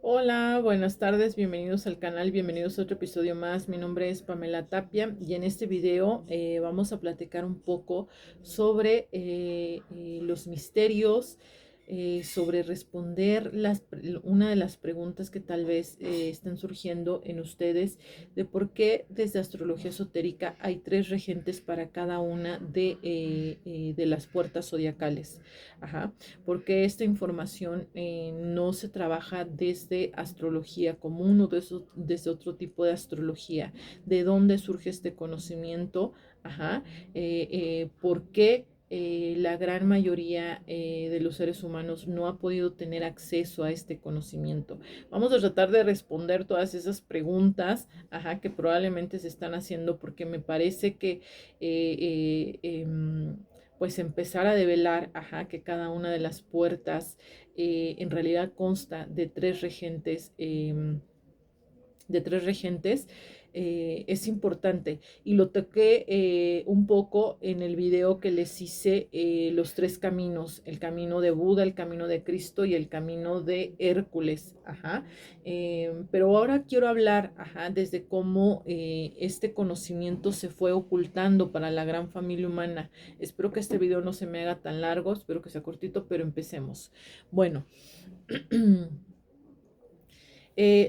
Hola, buenas tardes, bienvenidos al canal, bienvenidos a otro episodio más. Mi nombre es Pamela Tapia y en este video vamos a platicar un poco sobre los misterios, sobre responder una de las preguntas que tal vez están surgiendo en ustedes de por qué desde astrología esotérica hay tres regentes para cada una de las puertas zodiacales. Ajá. Porque esta información no se trabaja desde astrología común o desde otro tipo de astrología. ¿De dónde surge este conocimiento? Ajá. ¿Por qué? La gran mayoría de los seres humanos no ha podido tener acceso a este conocimiento. Vamos a tratar de responder todas esas preguntas, ajá, que probablemente se están haciendo porque me parece que pues empezar a develar, ajá, que cada una de las puertas en realidad consta de tres regentes, es importante. Y lo toqué un poco en el video que les hice, los tres caminos, el camino de Buda, el camino de Cristo y el camino de Hércules. Ajá. Pero ahora quiero hablar, ajá, desde cómo este conocimiento se fue ocultando para la gran familia humana. Espero que este video no se me haga tan largo, espero que sea cortito, pero empecemos. Bueno.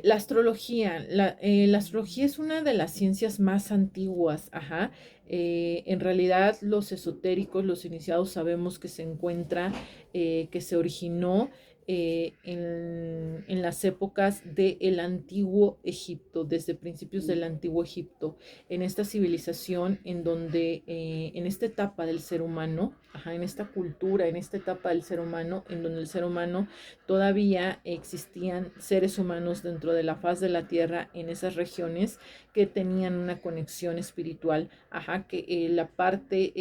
La astrología es una de las ciencias más antiguas, ajá. En realidad los esotéricos, los iniciados sabemos que se encuentra, que se originó en las épocas del antiguo Egipto, desde principios del antiguo Egipto, en esta civilización en donde, en esta etapa del ser humano, ajá, en esta cultura, en esta etapa del ser humano, en donde el ser humano todavía existían seres humanos dentro de la faz de la tierra en esas regiones que tenían una conexión espiritual, ajá, que la parte,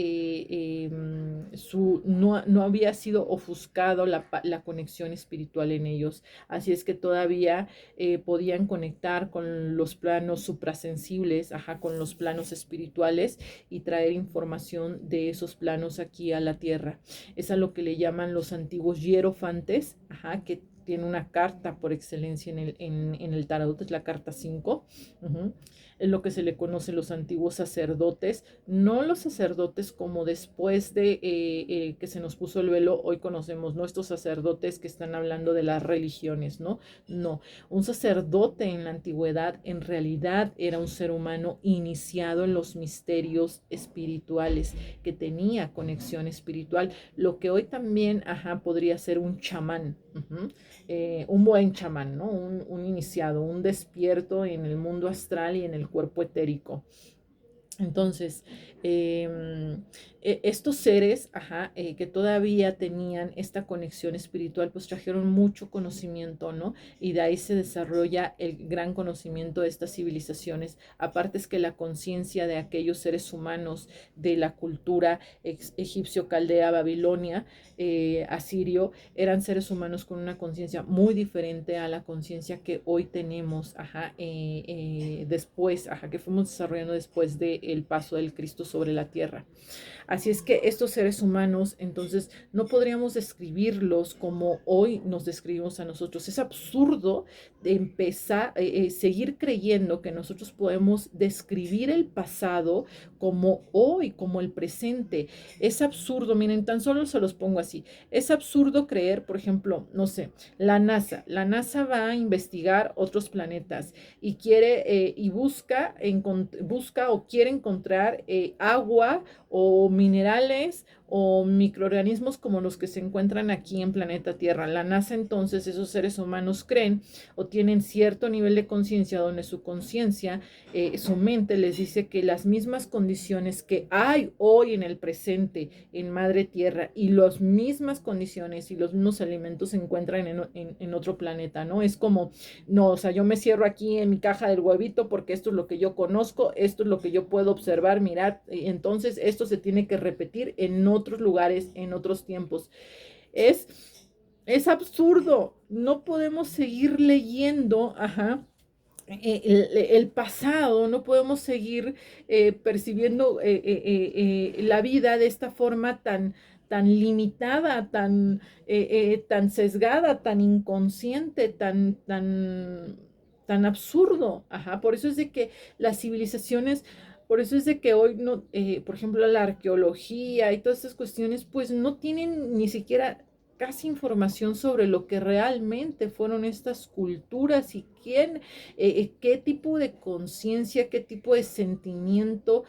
no había sido ofuscado la conexión espiritual en ellos, así es que todavía podían conectar con los planos suprasensibles, ajá, con los planos espirituales y traer información de esos planos aquí a la tierra. Es a lo que le llaman los antiguos hierofantes, ajá, que tiene una carta por excelencia en el tarot, es la carta 5. Uh-huh. Es lo que se le conoce los antiguos sacerdotes, no los sacerdotes como después de que se nos puso el velo, hoy conocemos nuestros sacerdotes que están hablando de las religiones, ¿no? No, un sacerdote en la antigüedad en realidad era un ser humano iniciado en los misterios espirituales, que tenía conexión espiritual, lo que hoy también, ajá, podría ser un chamán, un buen chamán, ¿no? Un iniciado, un despierto en el mundo astral y en el cuerpo etérico. Entonces, estos seres, ajá, que todavía tenían esta conexión espiritual, pues trajeron mucho conocimiento, ¿no? Y de ahí se desarrolla el gran conocimiento de estas civilizaciones. Aparte es que la conciencia de aquellos seres humanos de la cultura egipcio, caldea, babilonia, asirio, eran seres humanos con una conciencia muy diferente a la conciencia que hoy tenemos, ajá, después, ajá, que fuimos desarrollando después del paso del Cristo sobre la tierra. Así es que estos seres humanos, entonces, no podríamos describirlos como hoy nos describimos a nosotros. Es absurdo de empezar, seguir creyendo que nosotros podemos describir el pasado como hoy, como el presente. Es absurdo, miren, tan solo se los pongo así. Es absurdo creer, por ejemplo, no sé, la NASA va a investigar otros planetas y quiere y busca o quiere encontrar agua o minerales o microorganismos como los que se encuentran aquí en planeta Tierra. La NASA, entonces, esos seres humanos creen o tienen cierto nivel de conciencia donde su conciencia, su mente les dice que las mismas condiciones que hay hoy en el presente en Madre Tierra y las mismas condiciones y los mismos alimentos se encuentran en otro planeta, ¿no? Es como, no, o sea, yo me cierro aquí en mi caja del huevito porque esto es lo que yo conozco, esto es lo que yo puedo observar, mirar, entonces esto se tiene que repetir en otros lugares, en otros tiempos. Es, es absurdo, no podemos seguir leyendo, ajá, el pasado, no podemos seguir percibiendo la vida de esta forma tan limitada, tan sesgada, tan inconsciente, tan absurdo. Ajá, por eso es de que las civilizaciones, por eso es de que hoy no, por ejemplo, la arqueología y todas estas cuestiones, pues no tienen ni siquiera casi información sobre lo que realmente fueron estas culturas y qué tipo de conciencia, qué tipo de sentimiento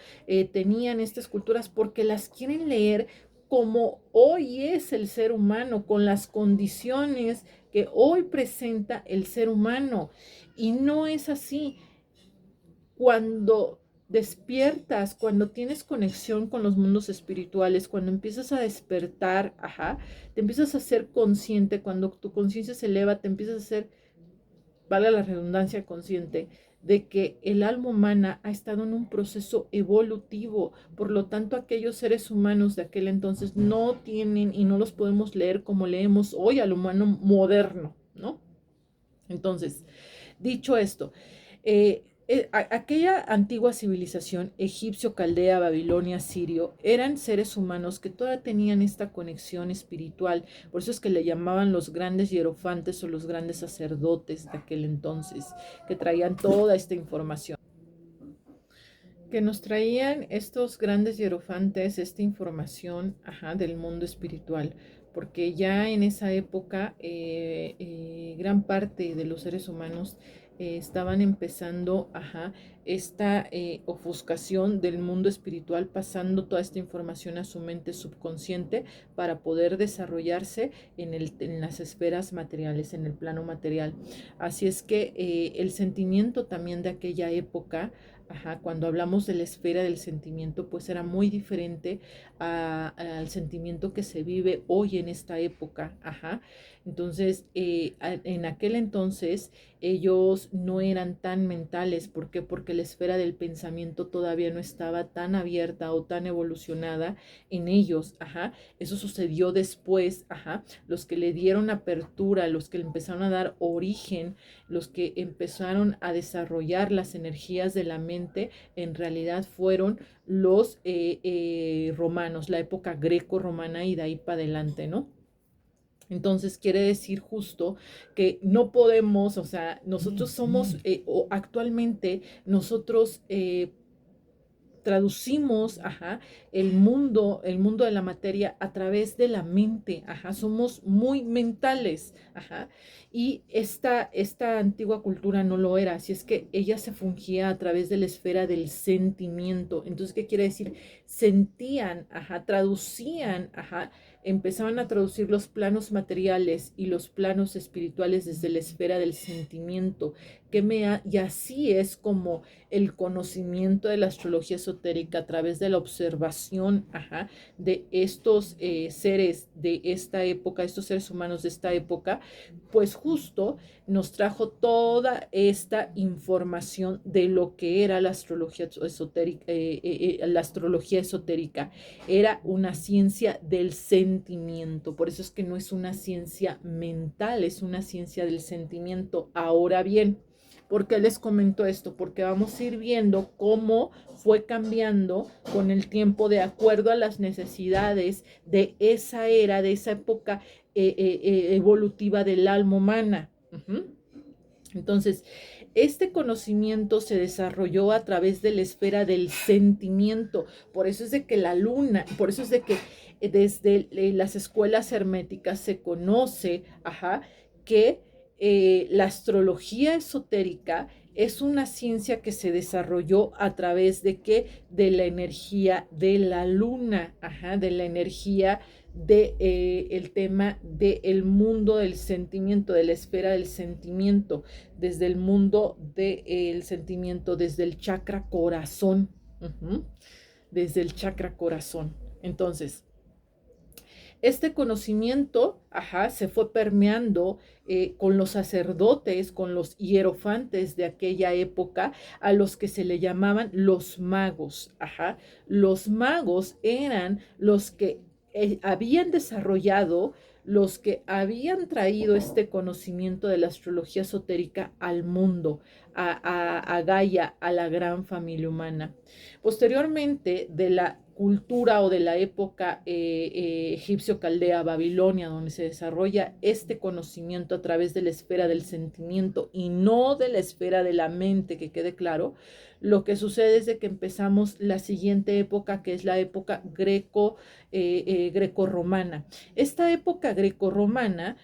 tenían estas culturas, porque las quieren leer como hoy es el ser humano, con las condiciones que hoy presenta el ser humano. Y no es así. Cuando despiertas, cuando tienes conexión con los mundos espirituales, cuando empiezas a despertar, ajá, te empiezas a ser consciente, cuando tu conciencia se eleva, te empiezas a ser, valga la redundancia, consciente de que el alma humana ha estado en un proceso evolutivo, por lo tanto aquellos seres humanos de aquel entonces no tienen y no los podemos leer como leemos hoy al humano moderno, ¿no? Entonces, dicho esto, aquella antigua civilización, egipcio, caldea, babilonia, sirio, eran seres humanos que todavía tenían esta conexión espiritual. Por eso es que le llamaban los grandes hierofantes o los grandes sacerdotes de aquel entonces, que traían toda esta información. Que nos traían estos grandes hierofantes, esta información, ajá, del mundo espiritual, porque ya en esa época gran parte de los seres humanos estaban empezando, ajá, esta ofuscación del mundo espiritual, pasando toda esta información a su mente subconsciente para poder desarrollarse en las esferas materiales, en el plano material. Así es que el sentimiento también de aquella época, ajá, cuando hablamos de la esfera del sentimiento, pues era muy diferente al sentimiento que se vive hoy en esta época. Ajá. Entonces, en aquel entonces ellos no eran tan mentales. ¿Por qué? Porque la esfera del pensamiento todavía no estaba tan abierta o tan evolucionada en ellos. Ajá. Eso sucedió después. Ajá. Los que le dieron apertura, los que le empezaron a dar origen, los que empezaron a desarrollar las energías de la mente, en realidad fueron los romanos, la época greco-romana y de ahí para adelante, ¿no? Entonces quiere decir justo que no podemos, o sea, nosotros somos, o actualmente nosotros traducimos, ajá, el mundo de la materia a través de la mente, ajá, somos muy mentales, ajá, y esta antigua cultura no lo era, así es que ella se fungía a través de la esfera del sentimiento. Entonces, ¿qué quiere decir? Sentían, ajá, traducían, ajá, empezaban a traducir los planos materiales y los planos espirituales desde la esfera del sentimiento, y así es como el conocimiento de la astrología esotérica a través de la observación, ajá, de estos seres de esta época, estos seres humanos de esta época, pues justo nos trajo toda esta información de lo que era la astrología esotérica. La astrología esotérica era una ciencia del sentimiento, por eso es que no es una ciencia mental, es una ciencia del sentimiento. Ahora bien, ¿por qué les comento esto? Porque vamos a ir viendo cómo fue cambiando con el tiempo de acuerdo a las necesidades de esa era, de esa época evolutiva del alma humana. Entonces, este conocimiento se desarrolló a través de la esfera del sentimiento. Por eso es de que la luna, por eso es de que desde las escuelas herméticas se conoce, ajá, que la astrología esotérica es una ciencia que se desarrolló a través de qué? De la energía de la luna, ajá, de la energía de el tema del mundo del sentimiento, de la esfera del sentimiento, desde el mundo del sentimiento, desde el chakra corazón, desde el chakra corazón. Entonces, este conocimiento, ajá, se fue permeando con los sacerdotes, con los hierofantes de aquella época, a los que se le llamaban los magos, ajá. Los magos eran los que habían desarrollado, los que habían traído este conocimiento de la astrología esotérica al mundo, a Gaia, a la gran familia humana. Posteriormente, de la cultura o de la época egipcio-caldea, Babilonia, donde se desarrolla este conocimiento a través de la esfera del sentimiento y no de la esfera de la mente, que quede claro, lo que sucede es de que empezamos la siguiente época, que es la época greco-romana. Esta época greco-romana,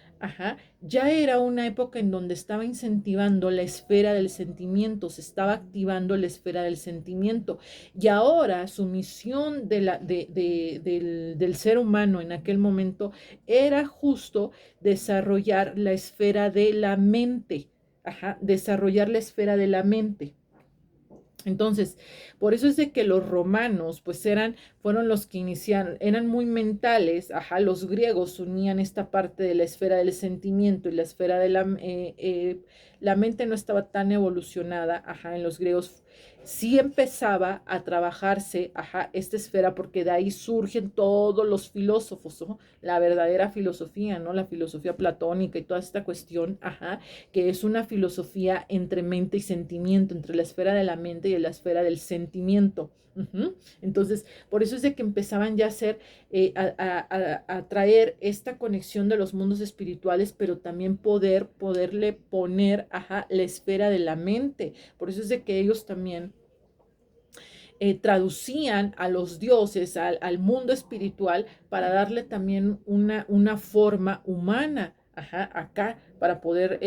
ya era una época en donde estaba incentivando la esfera del sentimiento, se estaba activando la esfera del sentimiento. Y ahora su misión del ser humano en aquel momento era justo desarrollar la esfera de la mente, desarrollar la esfera de la mente. Entonces, por eso es de que los romanos, pues fueron los que iniciaron, eran muy mentales, los griegos unían esta parte de la esfera del sentimiento y la esfera de la mente no estaba tan evolucionada, en los griegos sí empezaba a trabajarse, esta esfera, porque de ahí surgen todos los filósofos, ¿no? La verdadera filosofía, ¿no? La filosofía platónica y toda esta cuestión, que es una filosofía entre mente y sentimiento, entre la esfera de la mente y la esfera del sentimiento. Entonces, por eso es de que empezaban ya a hacer, a traer esta conexión de los mundos espirituales, pero también poderle poner, la esfera de la mente. Por eso es de que ellos también traducían a los dioses, al mundo espiritual, para darle también una forma humana, acá, para poder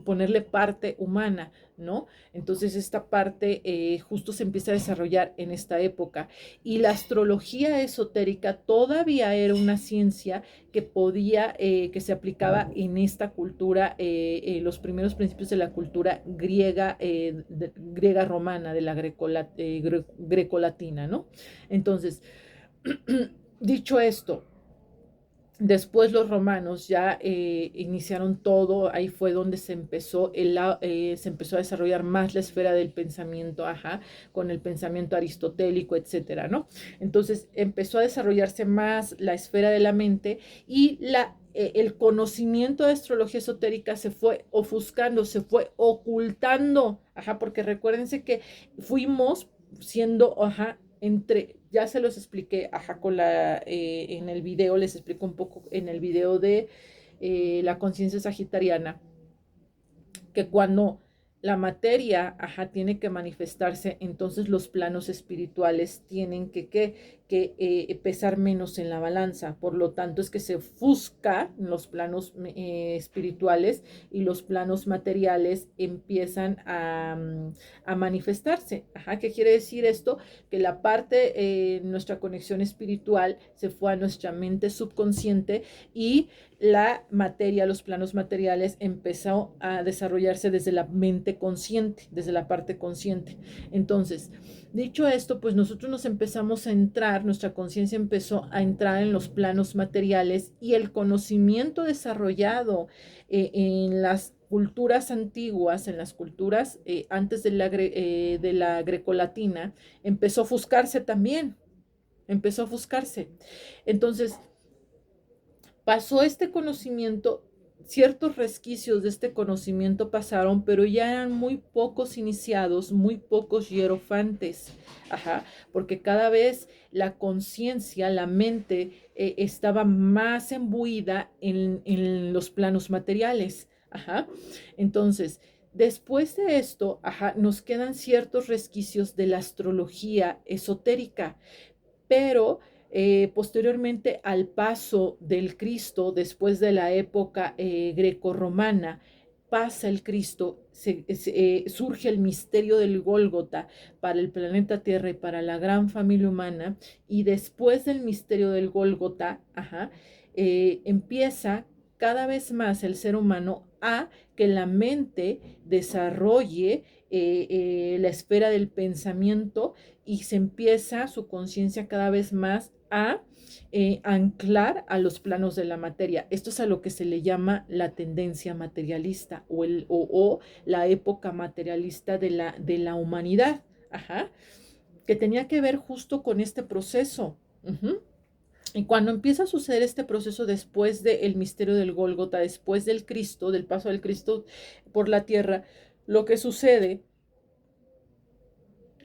ponerle parte humana, ¿no? Entonces esta parte justo se empieza a desarrollar en esta época. Y la astrología esotérica todavía era una ciencia que podía, que se aplicaba en esta cultura, los primeros principios de la cultura griega, griega romana, de la grecolatina, ¿no? Entonces, dicho esto, después los romanos ya iniciaron todo, ahí fue donde se empezó, se empezó a desarrollar más la esfera del pensamiento, con el pensamiento aristotélico, etcétera, ¿no? Entonces empezó a desarrollarse más la esfera de la mente y el conocimiento de astrología esotérica se fue ofuscando, se fue ocultando, porque recuérdense que fuimos siendo, ya se los expliqué, en el video, les explico un poco en el video de la conciencia sagitariana, que cuando la materia, tiene que manifestarse, entonces los planos espirituales tienen que pesar menos en la balanza. Por lo tanto, es que se ofusca los planos espirituales y los planos materiales empiezan a manifestarse. ¿Qué quiere decir esto? Que la parte, nuestra conexión espiritual se fue a nuestra mente subconsciente y la materia, los planos materiales empezó a desarrollarse desde la mente consciente, desde la parte consciente. Entonces, dicho esto, pues nosotros nos empezamos a entrar, nuestra conciencia empezó a entrar en los planos materiales y el conocimiento desarrollado en las culturas antiguas, en las culturas antes de la grecolatina, empezó a ofuscarse también, empezó a ofuscarse. Entonces, pasó este conocimiento, ciertos resquicios de este conocimiento pasaron, pero ya eran muy pocos iniciados, muy pocos hierofantes, porque cada vez la conciencia, la mente, estaba más embuida en los planos materiales, Entonces, después de esto, nos quedan ciertos resquicios de la astrología esotérica, pero posteriormente al paso del Cristo, después de la época grecorromana, pasa el Cristo, surge el misterio del Gólgota para el planeta Tierra y para la gran familia humana, y después del misterio del Gólgota, empieza cada vez más el ser humano a que la mente desarrolle la esfera del pensamiento y se empieza su conciencia cada vez más a anclar a los planos de la materia. Esto es a lo que se le llama la tendencia materialista o la época materialista de la humanidad, que tenía que ver justo con este proceso. Y cuando empieza a suceder este proceso después del misterio del Gólgota, después del Cristo, del paso del Cristo por la tierra, lo que sucede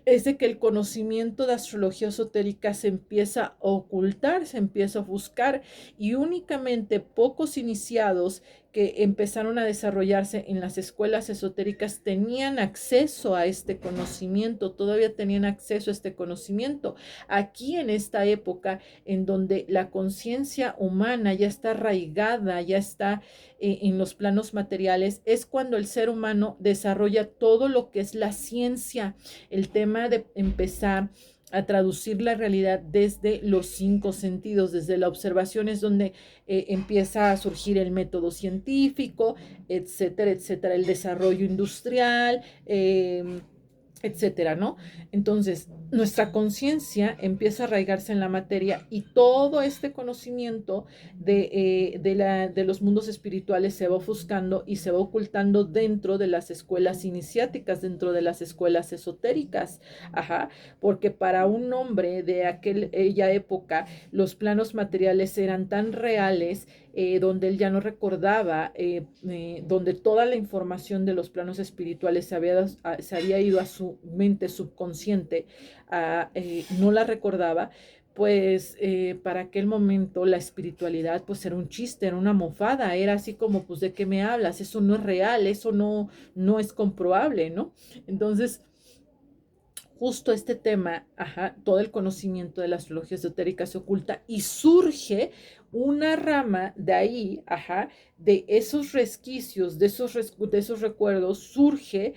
es de que el conocimiento de astrología esotérica se empieza a ocultar, se empieza a buscar y únicamente pocos iniciados que empezaron a desarrollarse en las escuelas esotéricas tenían acceso a este conocimiento, todavía tenían acceso a este conocimiento. Aquí en esta época en donde la conciencia humana ya está arraigada, ya está en los planos materiales, es cuando el ser humano desarrolla todo lo que es la ciencia, el tema de empezar a traducir la realidad desde los 5 sentidos, desde la observación es donde empieza a surgir el método científico, etcétera, etcétera, el desarrollo industrial, etcétera, ¿no? Entonces, nuestra conciencia empieza a arraigarse en la materia y todo este conocimiento de los mundos espirituales se va ofuscando y se va ocultando dentro de las escuelas iniciáticas, dentro de las escuelas esotéricas, ajá, porque para un hombre de aquella época los planos materiales eran tan reales, donde él ya no recordaba, donde toda la información de los planos espirituales se había ido a su mente subconsciente, no la recordaba, pues para aquel momento la espiritualidad pues era un chiste, era una mofada, era así como pues de qué me hablas, eso no es real, eso no es comprobable, ¿no? Entonces, justo este tema, ajá, todo el conocimiento de la astrología esotérica se oculta y surge una rama de ahí, ajá, de esos resquicios, de esos recuerdos, surge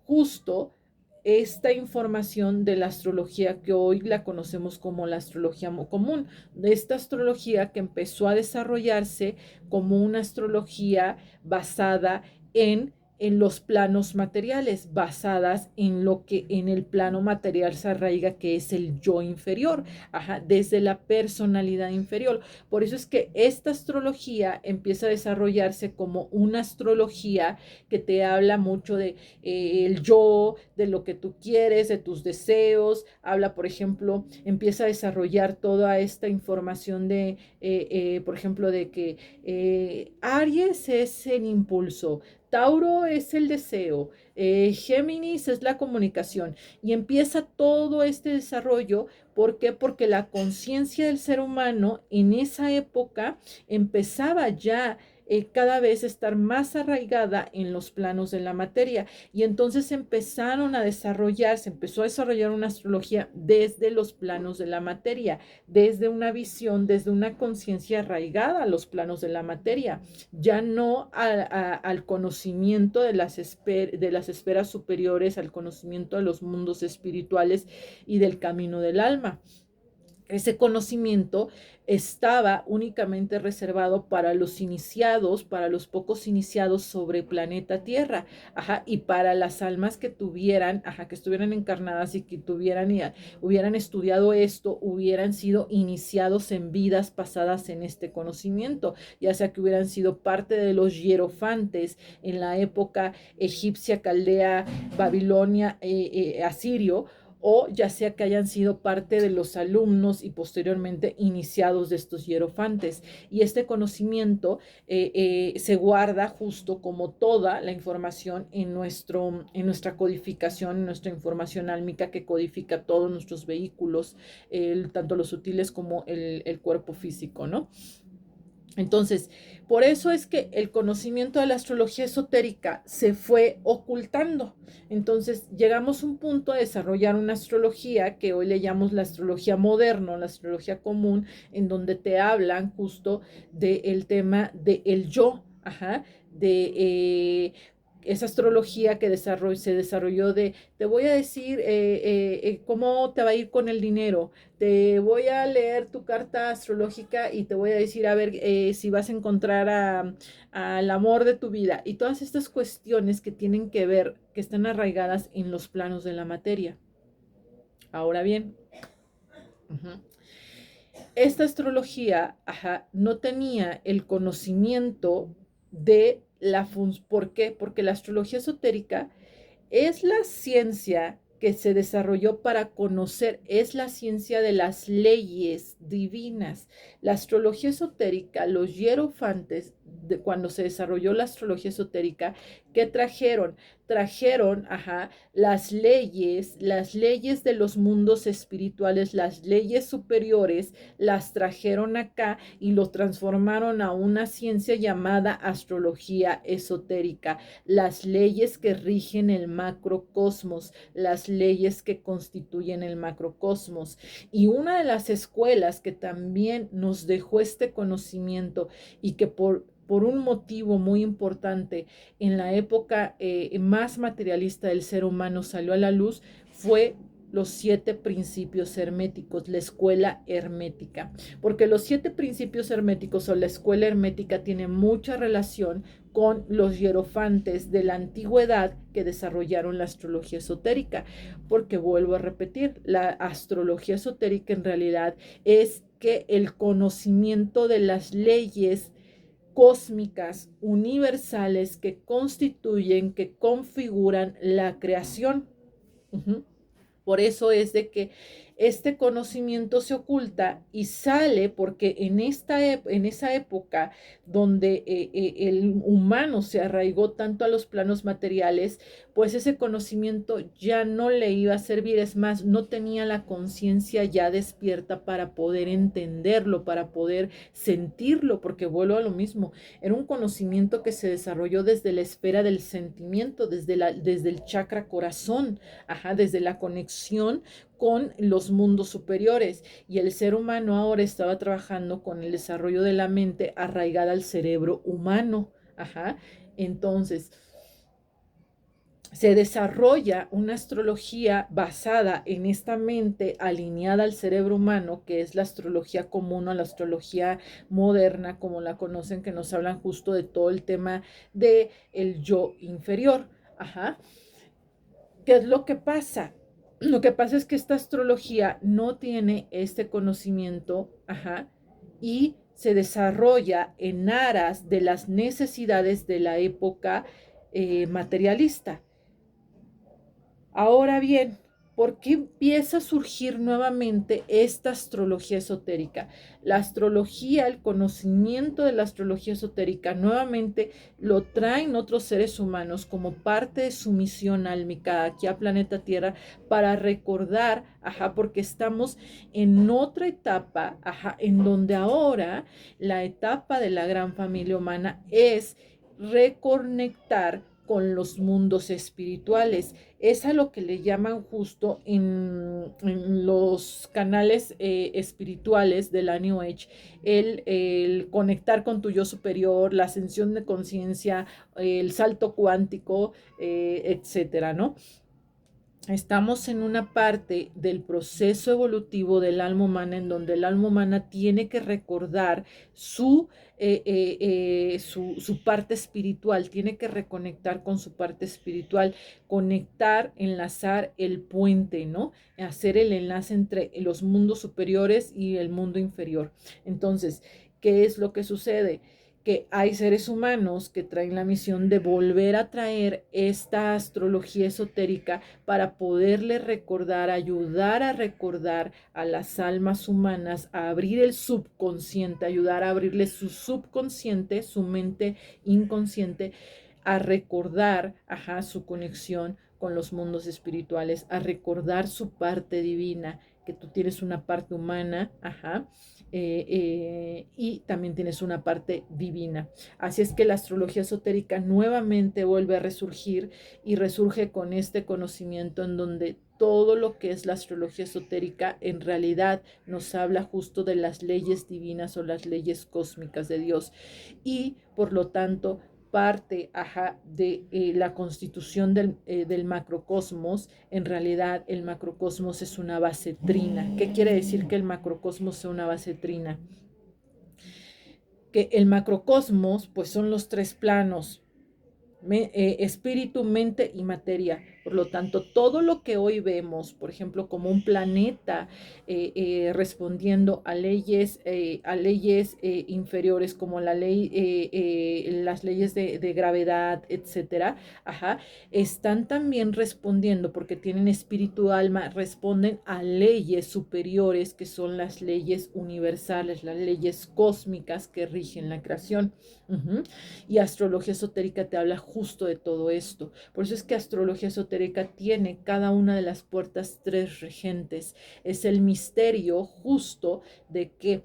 justo esta información de la astrología que hoy la conocemos como la astrología común, de esta astrología que empezó a desarrollarse como una astrología basada en los planos materiales, basadas en lo que en el plano material se arraiga, que es el yo inferior, ajá, desde la personalidad inferior. Por eso es que esta astrología empieza a desarrollarse como una astrología que te habla mucho de el yo, de lo que tú quieres, de tus deseos. Habla, por ejemplo, empieza a desarrollar toda esta información por ejemplo, de que Aries es el impulso, Tauro es el deseo, Géminis es la comunicación y empieza todo este desarrollo. ¿Por qué? Porque la conciencia del ser humano en esa época empezaba ya cada vez estar más arraigada en los planos de la materia y entonces se empezó a desarrollar una astrología desde los planos de la materia, desde una visión, desde una conciencia arraigada a los planos de la materia, ya no al conocimiento de de las esferas superiores, al conocimiento de los mundos espirituales y del camino del alma. Ese conocimiento estaba únicamente reservado para los iniciados, para los pocos iniciados sobre planeta Tierra, ajá, y para las almas que tuvieran, ajá, que estuvieran encarnadas y que hubieran estudiado esto, hubieran sido iniciados en vidas pasadas en este conocimiento, ya sea que hubieran sido parte de los hierofantes en la época egipcia, caldea, babilonia, asirio, o ya sea que hayan sido parte de los alumnos y posteriormente iniciados de estos hierofantes. Y este conocimiento se guarda justo como toda la información en nuestra codificación, en nuestra información álmica que codifica todos nuestros vehículos, tanto los sutiles como el cuerpo físico, ¿no? Entonces, por eso es que el conocimiento de la astrología esotérica se fue ocultando. Entonces, llegamos a un punto a desarrollar una astrología que hoy le llamamos la astrología moderna, la astrología común, en donde te hablan justo del tema del yo, ajá, esa astrología que se desarrolló te voy a decir cómo te va a ir con el dinero, te voy a leer tu carta astrológica y te voy a decir, a ver, si vas a encontrar al amor de tu vida y todas estas cuestiones que tienen que ver, que están arraigadas en los planos de la materia. Ahora bien, esta astrología, ajá, no tenía el conocimiento de ¿por qué? Porque la astrología esotérica es la ciencia que se desarrolló para conocer, es la ciencia de las leyes divinas. La astrología esotérica, los hierofantes cuando se desarrolló la astrología esotérica, ¿qué trajeron? Trajeron, las leyes de los mundos espirituales, las leyes superiores, las trajeron acá y lo transformaron a una ciencia llamada astrología esotérica. Las leyes que rigen el macrocosmos, las leyes que constituyen el macrocosmos. Y una de las escuelas que también nos dejó este conocimiento y que por un motivo muy importante en la época más materialista del ser humano salió a la luz, fue los 7 principios herméticos, la escuela hermética, porque los 7 principios herméticos o la escuela hermética tiene mucha relación con los hierofantes de la antigüedad que desarrollaron la astrología esotérica, porque vuelvo a repetir, la astrología esotérica en realidad es que el conocimiento de las leyes cósmicas, universales, que constituyen, que configuran la creación. Por eso es de que este conocimiento se oculta y sale porque en esa época donde el humano se arraigó tanto a los planos materiales, pues ese conocimiento ya no le iba a servir, es más, no tenía la conciencia ya despierta para poder entenderlo, para poder sentirlo, porque vuelvo a lo mismo, era un conocimiento que se desarrolló desde la esfera del sentimiento, desde el chakra corazón, desde la conexión con los mundos superiores, y el ser humano ahora estaba trabajando con el desarrollo de la mente arraigada al cerebro humano. Entonces se desarrolla una astrología basada en esta mente alineada al cerebro humano, que es la astrología común o la astrología moderna, como la conocen, que nos hablan justo de todo el tema de el yo inferior. ¿Qué es lo que pasa? Lo que pasa es que esta astrología no tiene este conocimiento, y se desarrolla en aras de las necesidades de la época materialista. Ahora bien, ¿por qué empieza a surgir nuevamente esta astrología esotérica? La astrología, el conocimiento de la astrología esotérica, nuevamente lo traen otros seres humanos como parte de su misión álmica aquí a planeta Tierra para recordar, porque estamos en otra etapa, en donde ahora la etapa de la gran familia humana es reconectar con los mundos espirituales. Es a lo que le llaman justo en los canales espirituales de la New Age, el conectar con tu yo superior, la ascensión de conciencia, el salto cuántico, etcétera, ¿no? Estamos en una parte del proceso evolutivo del alma humana en donde el alma humana tiene que recordar su parte espiritual, tiene que reconectar con su parte espiritual, conectar, enlazar el puente, ¿no? Hacer el enlace entre los mundos superiores y el mundo inferior. Entonces, ¿qué es lo que sucede? Que hay seres humanos que traen la misión de volver a traer esta astrología esotérica para poderle recordar, ayudar a recordar a las almas humanas, a abrir el subconsciente, ayudar a abrirle su subconsciente, su mente inconsciente, a recordar, su conexión con los mundos espirituales, a recordar su parte divina, que tú tienes una parte humana, y también tienes una parte divina. Así es que la astrología esotérica nuevamente vuelve a resurgir y resurge con este conocimiento en donde todo lo que es la astrología esotérica en realidad nos habla justo de las leyes divinas o las leyes cósmicas de Dios, y por lo tanto parte de la constitución del macrocosmos. En realidad el macrocosmos es una base trina. ¿Qué quiere decir que el macrocosmos sea una base trina? Que el macrocosmos pues son los 3 planos, espíritu, mente y materia. Por lo tanto, todo lo que hoy vemos, por ejemplo, como un planeta respondiendo a leyes inferiores como la ley, las leyes de gravedad, etcétera, ajá, están también respondiendo porque tienen espíritu, alma, responden a leyes superiores que son las leyes universales, las leyes cósmicas que rigen la creación. Uh-huh. Y astrología esotérica te habla justo de todo esto. Por eso es que astrología esotérica tiene cada una de las puertas tres regentes. Es el misterio justo de que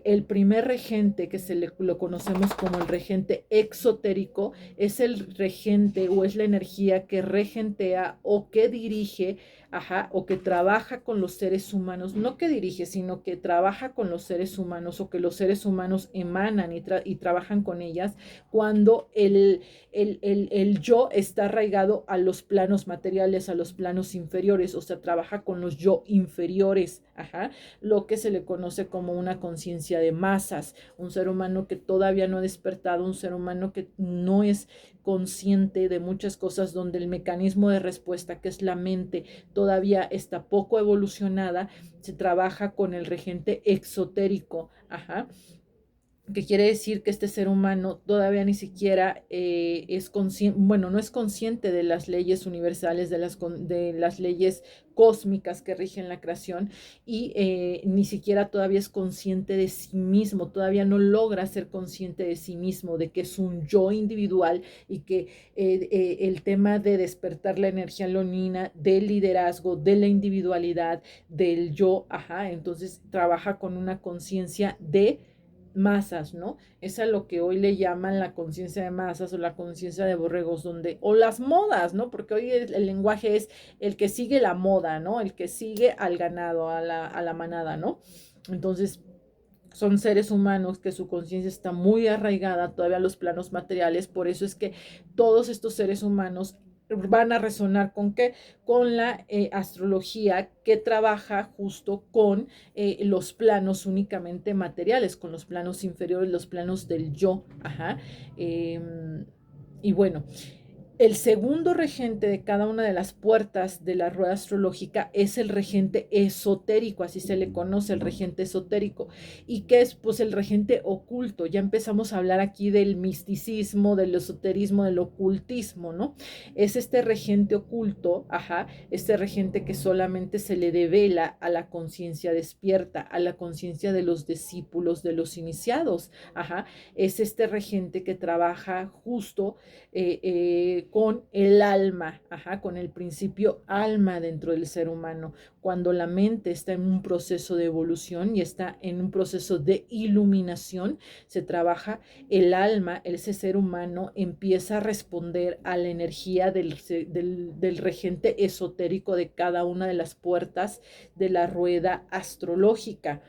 el primer regente, que lo conocemos como el regente exotérico, es el regente o es la energía que regentea o que dirige, ajá, o que trabaja con los seres humanos, no que dirige, sino que trabaja con los seres humanos o que los seres humanos emanan y trabajan con ellas cuando el yo está arraigado a los planos materiales, a los planos inferiores, o sea, trabaja con los yo inferiores, ajá, lo que se le conoce como una conciencia de masas, un ser humano que todavía no ha despertado, un ser humano que no es consciente de muchas cosas, donde el mecanismo de respuesta, que es la mente, todavía está poco evolucionada. Se trabaja con el regente exotérico, ajá, que quiere decir que este ser humano todavía ni siquiera es consciente, bueno, no es consciente de las leyes universales, de las leyes cósmicas que rigen la creación, y ni siquiera todavía es consciente de sí mismo, todavía no logra ser consciente de sí mismo, de que es un yo individual, y que el tema de despertar la energía leonina, del liderazgo, de la individualidad, del yo, ajá, entonces trabaja con una conciencia de masas, ¿no? Es a lo que hoy le llaman la conciencia de masas o la conciencia de borregos, o las modas, ¿no? Porque hoy el lenguaje es el que sigue la moda, ¿no? El que sigue al ganado, a la manada, ¿no? Entonces, son seres humanos que su conciencia está muy arraigada todavía a los planos materiales. Por eso es que todos estos seres humanos van a resonar con qué, con la astrología, que trabaja justo con los planos únicamente materiales, con los planos inferiores, los planos del yo, ajá. Y bueno, el segundo regente de cada una de las puertas de la rueda astrológica es el regente esotérico, así se le conoce, el regente esotérico. ¿Y qué es? Pues el regente oculto. Ya empezamos a hablar aquí del misticismo, del esoterismo, del ocultismo, ¿no? Es este regente oculto, ajá, este regente que solamente se le devela a la conciencia despierta, a la conciencia de los discípulos, de los iniciados, ajá. Es este regente que trabaja justo con el alma, ajá, con el principio alma dentro del ser humano. Cuando la mente está en un proceso de evolución y está en un proceso de iluminación, se trabaja el alma, ese ser humano empieza a responder a la energía del regente esotérico de cada una de las puertas de la rueda astrológica.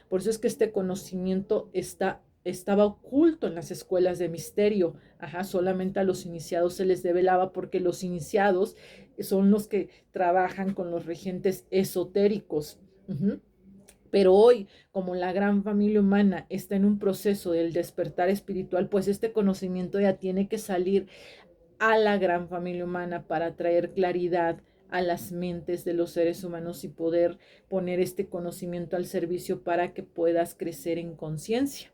Por eso es que este conocimiento estaba oculto en las escuelas de misterio. Ajá, solamente a los iniciados se les develaba, porque los iniciados son los que trabajan con los regentes esotéricos. Pero hoy, como la gran familia humana está en un proceso del despertar espiritual, pues este conocimiento ya tiene que salir a la gran familia humana para traer claridad a las mentes de los seres humanos y poder poner este conocimiento al servicio para que puedas crecer en conciencia.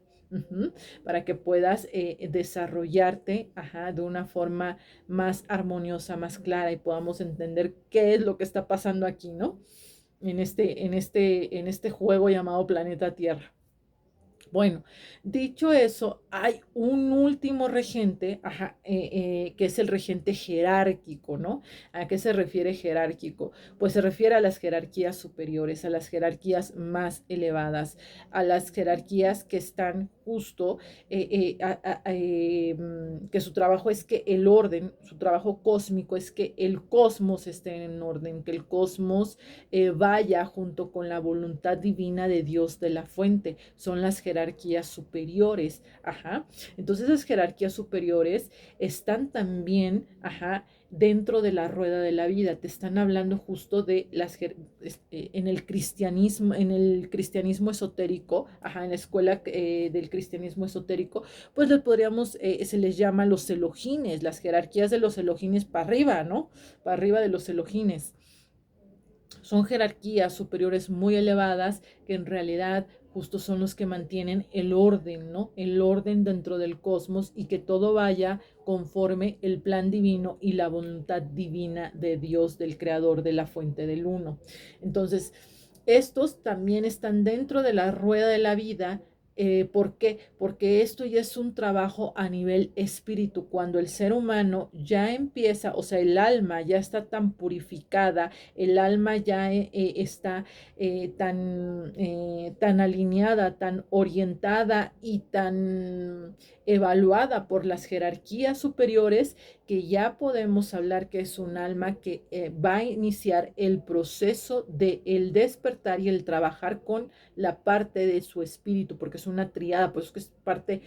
Para que puedas desarrollarte, ajá, de una forma más armoniosa, más clara, y podamos entender qué es lo que está pasando aquí, ¿no? En este juego llamado planeta Tierra. Bueno, dicho eso, hay un último regente, ajá, que es el regente jerárquico, ¿no? ¿A qué se refiere jerárquico? Pues se refiere a las jerarquías superiores, a las jerarquías más elevadas, a las jerarquías que están justo, que su trabajo es que el orden, su trabajo cósmico es que el cosmos esté en orden, que el cosmos vaya junto con la voluntad divina de Dios de la fuente. Son las jerarquías superiores, ajá. Entonces las jerarquías superiores están también, ajá, dentro de la rueda de la vida. Te están hablando justo de en el cristianismo esotérico, en la escuela del cristianismo esotérico, pues se les llama los Elohines, las jerarquías de los Elohines para arriba, ¿no? Para arriba de los Elohines. Son jerarquías superiores muy elevadas que en realidad justo son los que mantienen el orden, ¿no? El orden dentro del cosmos y que todo vaya conforme el plan divino y la voluntad divina de Dios, del creador, de la fuente del uno. Entonces, estos también están dentro de la rueda de la vida. ¿Por qué? Porque esto ya es un trabajo a nivel espíritu. Cuando el ser humano ya empieza, o sea, el alma ya está tan purificada, el alma ya está tan alineada, tan orientada y tan evaluada por las jerarquías superiores, que ya podemos hablar que es un alma que va a iniciar el proceso de el despertar y el trabajar con la parte de su espíritu, porque es una triada, pues que es parte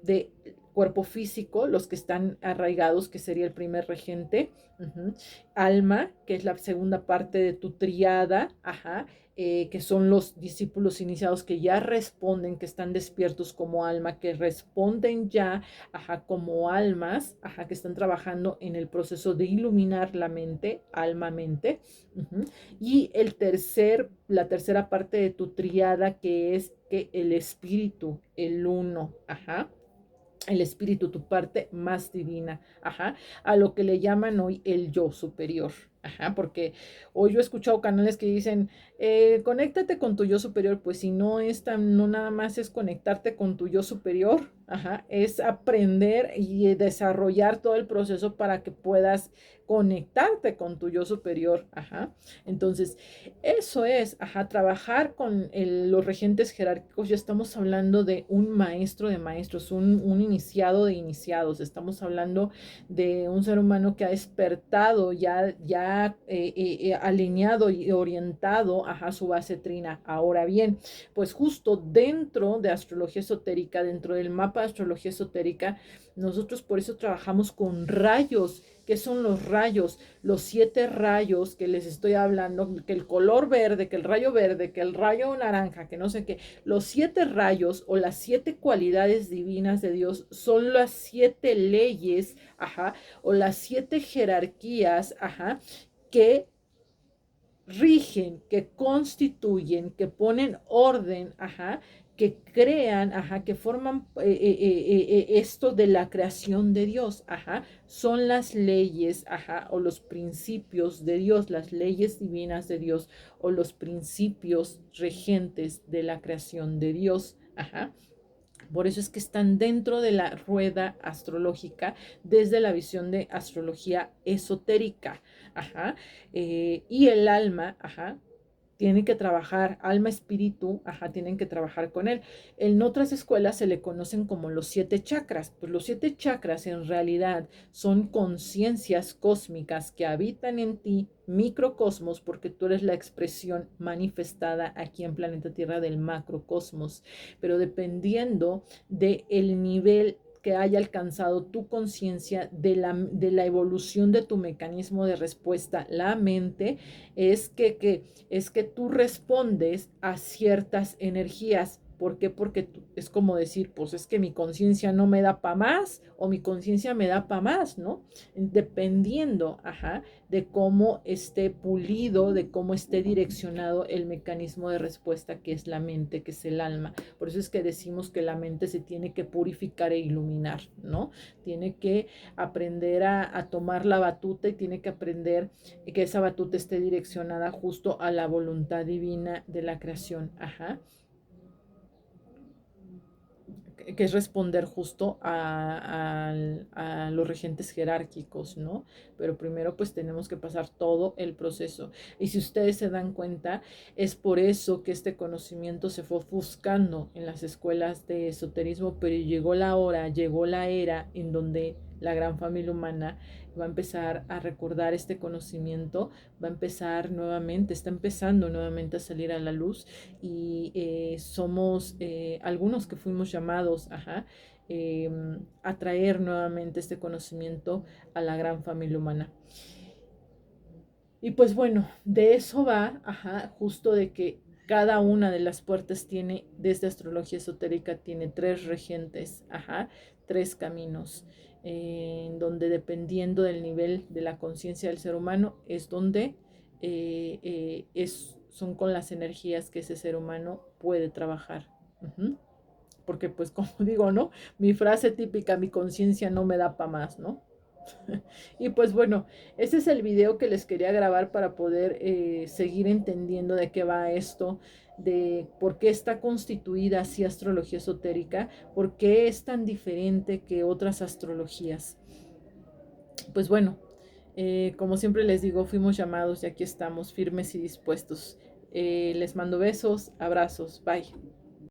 de cuerpo físico, los que están arraigados, que sería el primer regente, alma, que es la segunda parte de tu triada, que son los discípulos iniciados que ya responden, que están despiertos como alma, que responden ya, como almas, que están trabajando en el proceso de iluminar la mente, alma-mente. Y la tercera parte de tu triada, que es que el espíritu, el uno, el espíritu, tu parte más divina, a lo que le llaman hoy el yo superior, porque hoy yo he escuchado canales que dicen, conéctate con tu yo superior. Pues si no no nada más es conectarte con tu yo superior, es aprender y desarrollar todo el proceso para que puedas conectarte con tu yo superior, entonces eso es, trabajar con los regentes jerárquicos. Ya estamos hablando de un maestro de maestros, un iniciado de iniciados. Estamos hablando de un ser humano que ha despertado, ya alineado y orientado a su base trina. Ahora bien, pues justo dentro de astrología esotérica, dentro del mapa de astrología esotérica, nosotros por eso trabajamos con rayos. ¿Qué son los rayos? Los 7 rayos que les estoy hablando, que el color verde, que el rayo verde, que el rayo naranja, que no sé qué. Los 7 rayos o las 7 cualidades divinas de Dios son las 7 leyes, o las 7 jerarquías, que rigen, que constituyen, que ponen orden, que crean, que forman esto de la creación de Dios, son las leyes, o los principios de Dios, las leyes divinas de Dios, o los principios regentes de la creación de Dios, Por eso es que están dentro de la rueda astrológica desde la visión de astrología esotérica, y el alma, tienen que trabajar, alma, espíritu, tienen que trabajar con él. En otras escuelas se le conocen como los 7 chakras. Pues los 7 chakras en realidad son conciencias cósmicas que habitan en ti, microcosmos, porque tú eres la expresión manifestada aquí en planeta Tierra del macrocosmos. Pero dependiendo del nivel que haya alcanzado tu conciencia de la evolución de tu mecanismo de respuesta, la mente, es que tú respondes a ciertas energías. ¿Por qué? Porque es como decir, pues es que mi conciencia no me da para más o mi conciencia me da para más, ¿no? Dependiendo, de cómo esté pulido, de cómo esté direccionado el mecanismo de respuesta que es la mente, que es el alma. Por eso es que decimos que la mente se tiene que purificar e iluminar, ¿no? Tiene que aprender a tomar la batuta y tiene que aprender que esa batuta esté direccionada justo a la voluntad divina de la creación, que es responder justo a los regentes jerárquicos, ¿no? Pero primero pues tenemos que pasar todo el proceso. Y si ustedes se dan cuenta, es por eso que este conocimiento se fue ofuscando en las escuelas de esoterismo, pero llegó la hora, llegó la era en donde la gran familia humana va a empezar a recordar este conocimiento, va a empezar nuevamente, está empezando nuevamente a salir a la luz y somos algunos que fuimos llamados, atraer nuevamente este conocimiento a la gran familia humana. Y pues bueno, de eso va, justo de que cada una de las puertas tiene, desde astrología esotérica, tiene 3 regentes, tres caminos, en donde dependiendo del nivel de la conciencia del ser humano, es donde son con las energías que ese ser humano puede trabajar. Porque pues como digo, ¿no? Mi frase típica, mi conciencia no me da para más, ¿no? Y pues bueno, ese es el video que les quería grabar para poder seguir entendiendo de qué va esto, de por qué está constituida así astrología esotérica, por qué es tan diferente que otras astrologías. Pues bueno, como siempre les digo, fuimos llamados y aquí estamos firmes y dispuestos. Les mando besos, abrazos, bye.